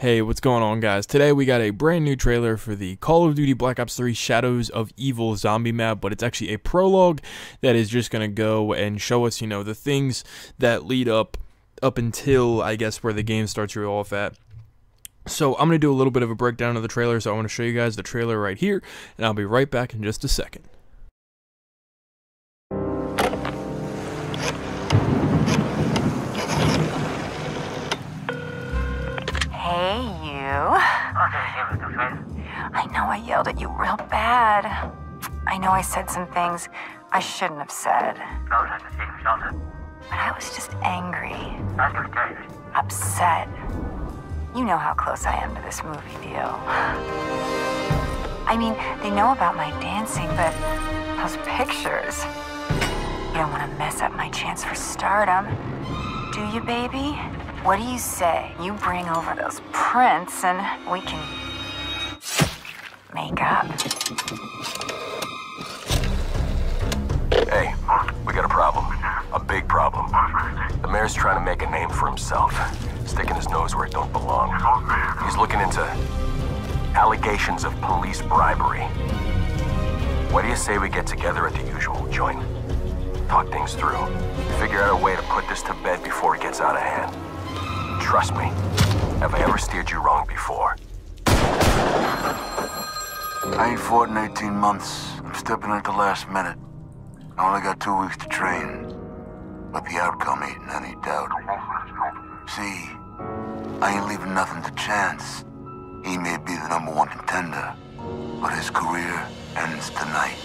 Hey, what's going on, guys? Today we got a brand new trailer for the Call of Duty Black Ops 3 Shadows of Evil zombie map, but it's actually a prologue that is just going to go and show us, the things that lead up until, I guess, where the game starts real off at. So I'm going to do a little bit of a breakdown of the trailer, so I want to show you guys the trailer right here, and I'll be right back in just a second. Hey, you. I know I yelled at you real bad. I know I said some things I shouldn't have said. But I was just angry. Upset. You know how close I am to this movie deal. I mean, they know about my dancing, but those pictures... You don't want to mess up my chance for stardom, do you, baby? What do you say? You bring over those prints and we can make up. Hey, we got a problem. A big problem. The mayor's trying to make a name for himself, sticking his nose where it don't belong. He's looking into allegations of police bribery. What do you say we get together at the usual joint? Talk things through. Figure out a way to put this to bed before it gets out of hand. Trust me, have I ever steered you wrong before? I ain't fought in 18 months. I'm stepping in at the last minute. I only got 2 weeks to train, but the outcome ain't in any doubt. See, I ain't leaving nothing to chance. He may be the #1 contender, but his career ends tonight.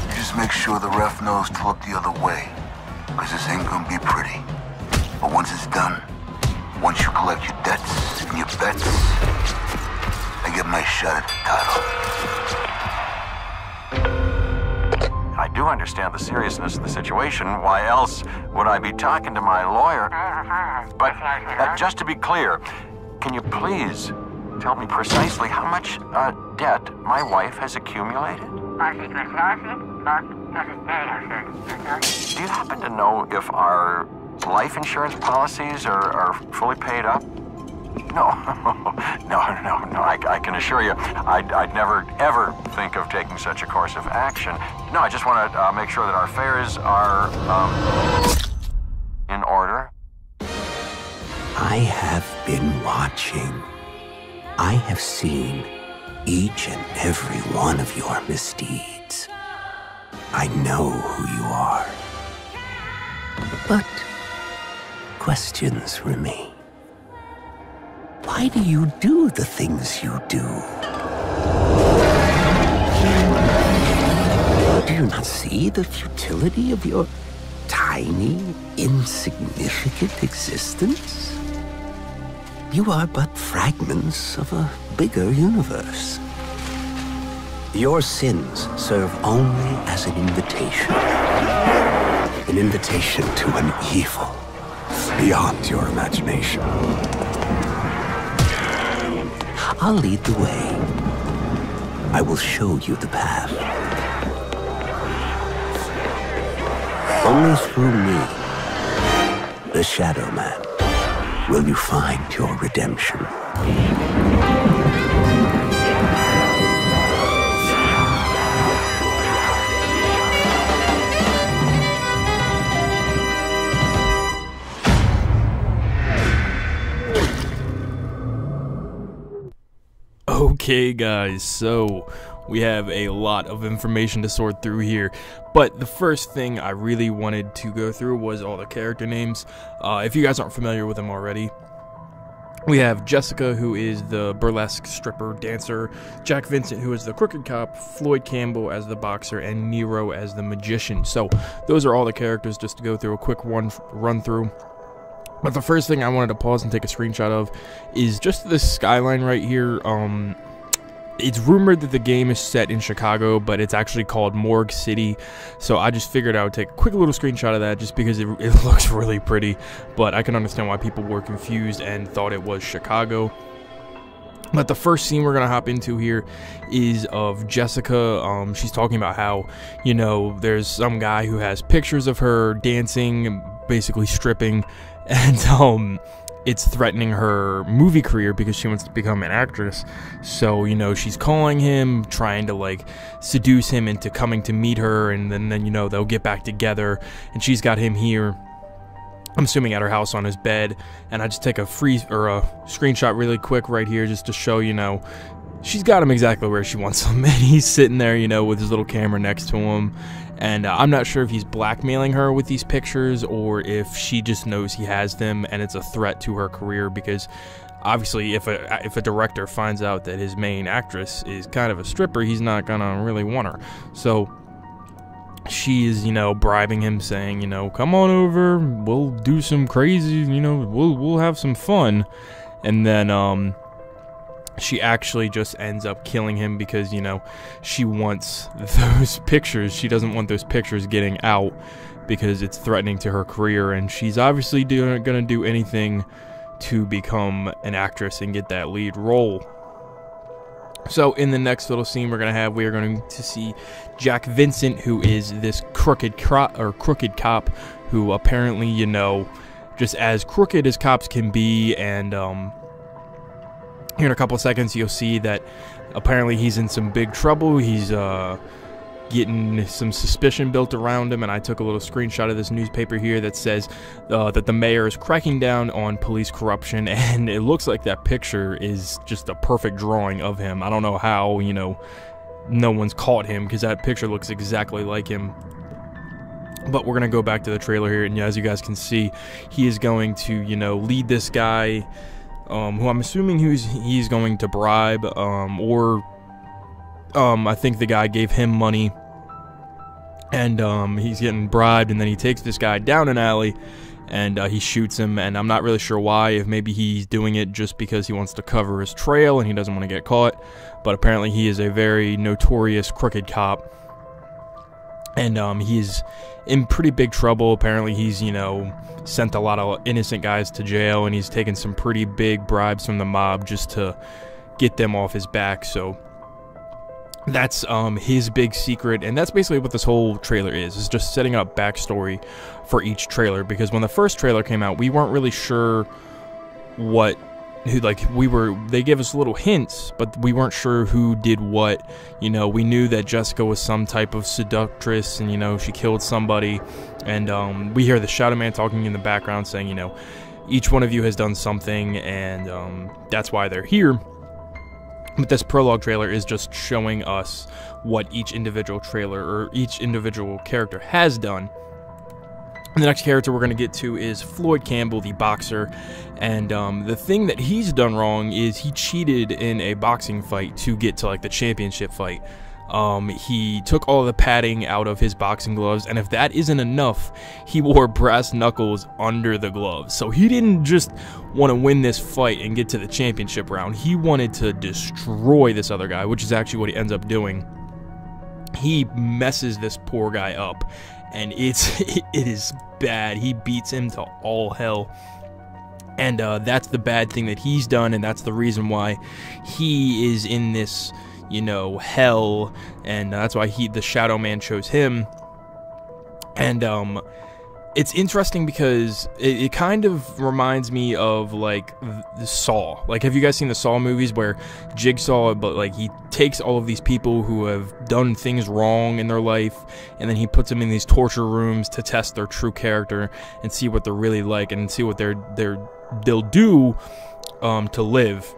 You just make sure the ref knows to look the other way, because this ain't gonna be pretty. But once it's done, once you collect your debts and your bets, I get my shot at the title. I do understand the seriousness of the situation. Why else would I be talking to my lawyer? But just to be clear, can you please tell me precisely how much debt my wife has accumulated? Do you happen to know if our life insurance policies are fully paid up? No, no. I can assure you, I'd never, ever think of taking such a course of action. No, I just want to make sure that our affairs are, in order. I have been watching. I have seen each and every one of your misdeeds. I know who you are. But questions remain. Why do you do the things you do? Do you not see the futility of your tiny, insignificant existence? You are but fragments of a bigger universe. Your sins serve only as an invitation to an evil beyond your imagination. I'll lead the way. I will show you the path. Only through me, the Shadow Man, will you find your redemption. Okay, guys, so we have a lot of information to sort through here, but the first thing I really wanted to go through was all the character names. If you guys aren't familiar with them already, we have Jessica, who is the burlesque stripper dancer, Jack Vincent, who is the crooked cop, Floyd Campbell as the boxer, and Nero as the magician. So those are all the characters, just to go through a quick run through. But the first thing I wanted to pause and take a screenshot of is just this skyline right here. It's rumored that the game is set in Chicago, but it's actually called Morgue City. So I just figured I would take a quick little screenshot of that just because it looks really pretty. But I can understand why people were confused and thought it was Chicago. But the first scene we're going to hop into here is of Jessica. She's talking about how, there's some guy who has pictures of her dancing, basically stripping. And it's threatening her movie career because she wants to become an actress. So, you know, she's calling him, trying to like seduce him into coming to meet her, and then you know, they'll get back together, and she's got him here, I'm assuming at her house on his bed. And I just take a screenshot really quick right here just to show, you know, she's got him exactly where she wants him, and he's sitting there, you know, with his little camera next to him. And I'm not sure if he's blackmailing her with these pictures or if she just knows he has them and it's a threat to her career, because obviously if a director finds out that his main actress is kind of a stripper, he's not gonna really want her. So she is, you know, bribing him, saying, you know, come on over, we'll do some crazy, you know, we'll have some fun. And then she actually just ends up killing him because, you know, she wants those pictures. She doesn't want those pictures getting out because it's threatening to her career, and she's obviously going to do anything to become an actress and get that lead role. So in the next little scene we are going to see Jack Vincent, who is this crooked cop who apparently, you know, just as crooked as cops can be. And here in a couple of seconds you'll see that apparently he's in some big trouble. He's getting some suspicion built around him, and I took a little screenshot of this newspaper here that says that the mayor is cracking down on police corruption, and it looks like that picture is just a perfect drawing of him. I don't know how, you know, no one's caught him, because that picture looks exactly like him. But we're gonna go back to the trailer here, and as you guys can see, he is going to, you know, lead this guy, who I'm assuming he's going to bribe, I think the guy gave him money, and he's getting bribed, and then he takes this guy down an alley, and he shoots him, and I'm not really sure why, if maybe he's doing it just because he wants to cover his trail and he doesn't want to get caught, but apparently he is a very notorious crooked cop, and he's in pretty big trouble. Apparently he's, you know, sent a lot of innocent guys to jail, and he's taken some pretty big bribes from the mob just to get them off his back. So that's his big secret, and that's basically what this whole trailer is just setting up backstory for each trailer, because when the first trailer came out, we weren't really sure they gave us little hints, but we weren't sure who did what. You know, we knew that Jessica was some type of seductress, and, you know, she killed somebody, and we hear the Shadow Man talking in the background saying, you know, each one of you has done something, and that's why they're here. But this prologue trailer is just showing us what each individual trailer or each individual character has done. And the next character we're going to get to is Floyd Campbell, the boxer, and the thing that he's done wrong is he cheated in a boxing fight to get to like the championship fight. He took all the padding out of his boxing gloves, and if that isn't enough, he wore brass knuckles under the gloves. So he didn't just want to win this fight and get to the championship round. He wanted to destroy this other guy, which is actually what he ends up doing. He messes this poor guy up, and it is bad. He beats him to all hell. And that's the bad thing that he's done, and that's the reason why he is in this, you know, hell, and that's why the Shadow Man chose him. And it's interesting because it kind of reminds me of like the Saw. Like, have you guys seen the Saw movies where Jigsaw, but like he takes all of these people who have done things wrong in their life, and then he puts them in these torture rooms to test their true character and see what they're really like and see what they'll do to live.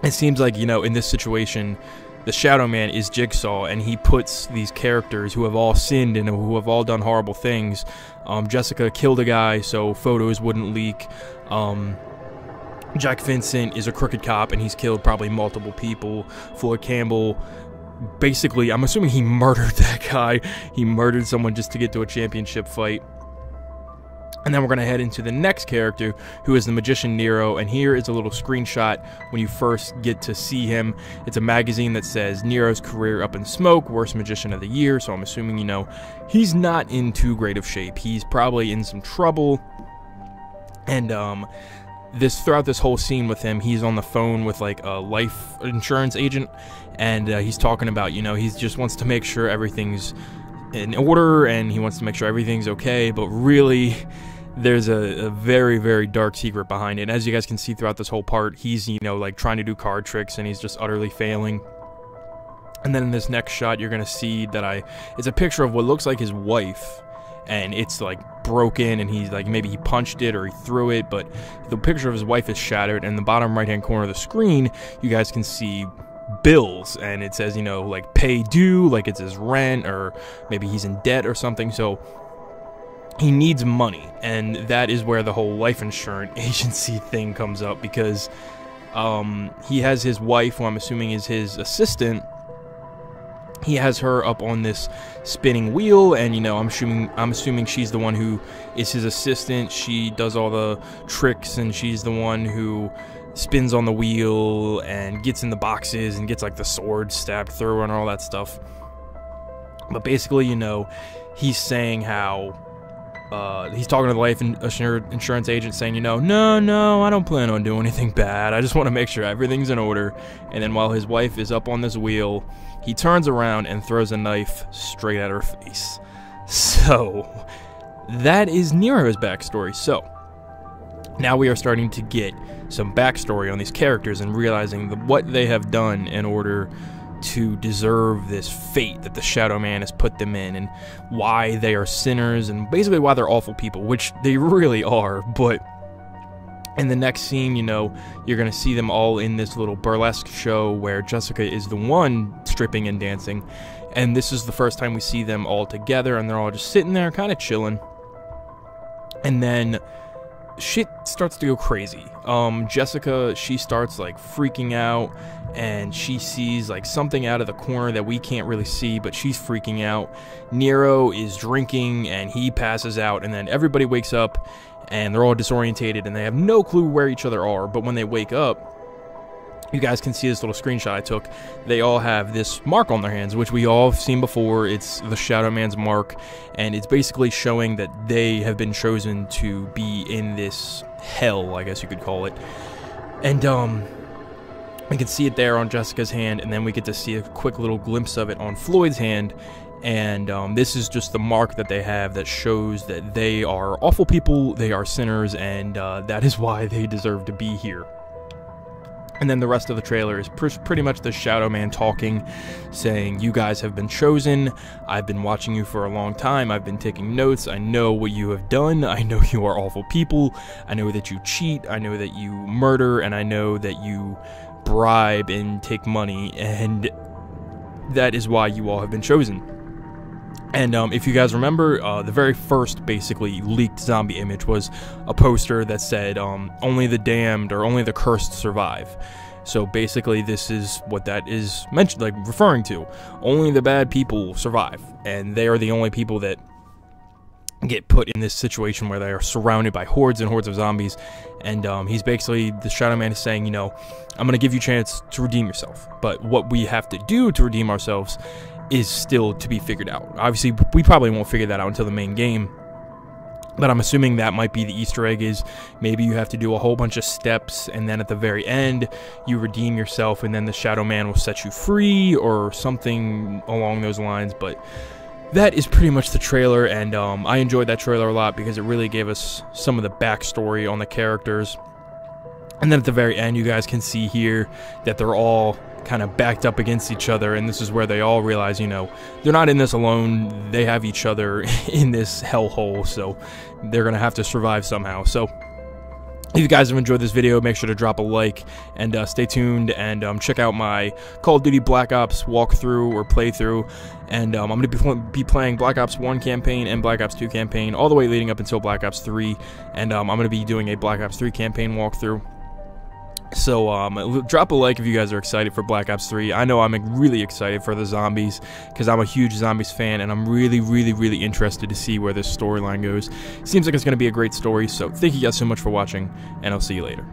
It seems like, you know, in this situation, the Shadow Man is Jigsaw, and he puts these characters who have all sinned and who have all done horrible things. Jessica killed a guy so photos wouldn't leak. Jack Vincent is a crooked cop, and he's killed probably multiple people. Floyd Campbell, basically, I'm assuming he murdered that guy. He murdered someone just to get to a championship fight. And then we're going to head into the next character, who is the magician Nero, and here is a little screenshot when you first get to see him. It's a magazine that says Nero's career up in smoke, worst magician of the year, so I'm assuming, you know, he's not in too great of shape. He's probably in some trouble, and throughout this whole scene with him, he's on the phone with like a life insurance agent, and he's talking about, you know, he just wants to make sure everything's in order, and he wants to make sure everything's okay, but really there's a very, very dark secret behind it. And as you guys can see throughout this whole part, he's, you know, like trying to do card tricks and he's just utterly failing. And then in this next shot, you're gonna see that it's a picture of what looks like his wife, and it's like broken, and he's like, maybe he punched it or he threw it, but the picture of his wife is shattered. And in the bottom right hand corner of the screen, you guys can see bills, and it says, you know, like pay due, like it's his rent, or maybe he's in debt or something. So he needs money, and that is where the whole life insurance agency thing comes up, because he has his wife, who I'm assuming is his assistant. He has her up on this spinning wheel, and, you know, I'm assuming she's the one who is his assistant. She does all the tricks, and she's the one who spins on the wheel and gets in the boxes and gets like the sword stabbed through and all that stuff. But basically, you know, he's saying how he's talking to the life insurance agent, saying, you know, no, I don't plan on doing anything bad. I just want to make sure everything's in order. And then while his wife is up on this wheel, he turns around and throws a knife straight at her face. So that is Nero's backstory. So now we are starting to get some backstory on these characters and realizing what they have done in order to deserve this fate that the Shadow Man has put them in, and why they are sinners, and basically why they're awful people, which they really are. But in the next scene, you know, you're gonna see them all in this little burlesque show where Jessica is the one stripping and dancing, and this is the first time we see them all together, and they're all just sitting there kind of chilling. And then shit starts to go crazy. Jessica, she starts like freaking out, and she sees like something out of the corner that we can't really see, but she's freaking out. Nero is drinking and he passes out, and then everybody wakes up and they're all disorientated and they have no clue where each other are. But when they wake up, you guys can see this little screenshot I took. They all have this mark on their hands, which we all have seen before. It's the Shadow Man's mark, and it's basically showing that they have been chosen to be in this hell, I guess you could call it. And we can see it there on Jessica's hand, and then we get to see a quick little glimpse of it on Floyd's hand. And this is just the mark that they have that shows that they are awful people, they are sinners, and that is why they deserve to be here. And then the rest of the trailer is pretty much the Shadow Man talking, saying, you guys have been chosen, I've been watching you for a long time, I've been taking notes, I know what you have done, I know you are awful people, I know that you cheat, I know that you murder, and I know that you bribe and take money, and that is why you all have been chosen. And if you guys remember, the very first basically leaked zombie image was a poster that said, only the damned or only the cursed survive. So basically this is what that is mentioned, like referring to. Only the bad people survive, and they are the only people that get put in this situation where they are surrounded by hordes and hordes of zombies. And he's basically, the Shadow Man is saying, you know, I'm going to give you a chance to redeem yourself, but what we have to do to redeem ourselves is still to be figured out. Obviously, we probably won't figure that out until the main game, but I'm assuming that might be the Easter egg, is maybe you have to do a whole bunch of steps, and then at the very end, you redeem yourself, and then the Shadow Man will set you free, or something along those lines. But that is pretty much the trailer, and I enjoyed that trailer a lot because it really gave us some of the backstory on the characters. And then at the very end, you guys can see here that they're all kind of backed up against each other, and this is where they all realize, you know, they're not in this alone, they have each other in this hellhole, so they're gonna have to survive somehow. So if you guys have enjoyed this video, make sure to drop a like, and stay tuned, and check out my Call of Duty Black Ops walkthrough or playthrough. And I'm going to be playing Black Ops 1 campaign and Black Ops 2 campaign all the way leading up until Black Ops 3, and I'm going to be doing a Black Ops 3 campaign walkthrough. So drop a like if you guys are excited for Black Ops 3. I know I'm really excited for the zombies because I'm a huge zombies fan, and I'm really interested to see where this storyline goes. Seems like it's going to be a great story, so thank you guys so much for watching, and I'll see you later.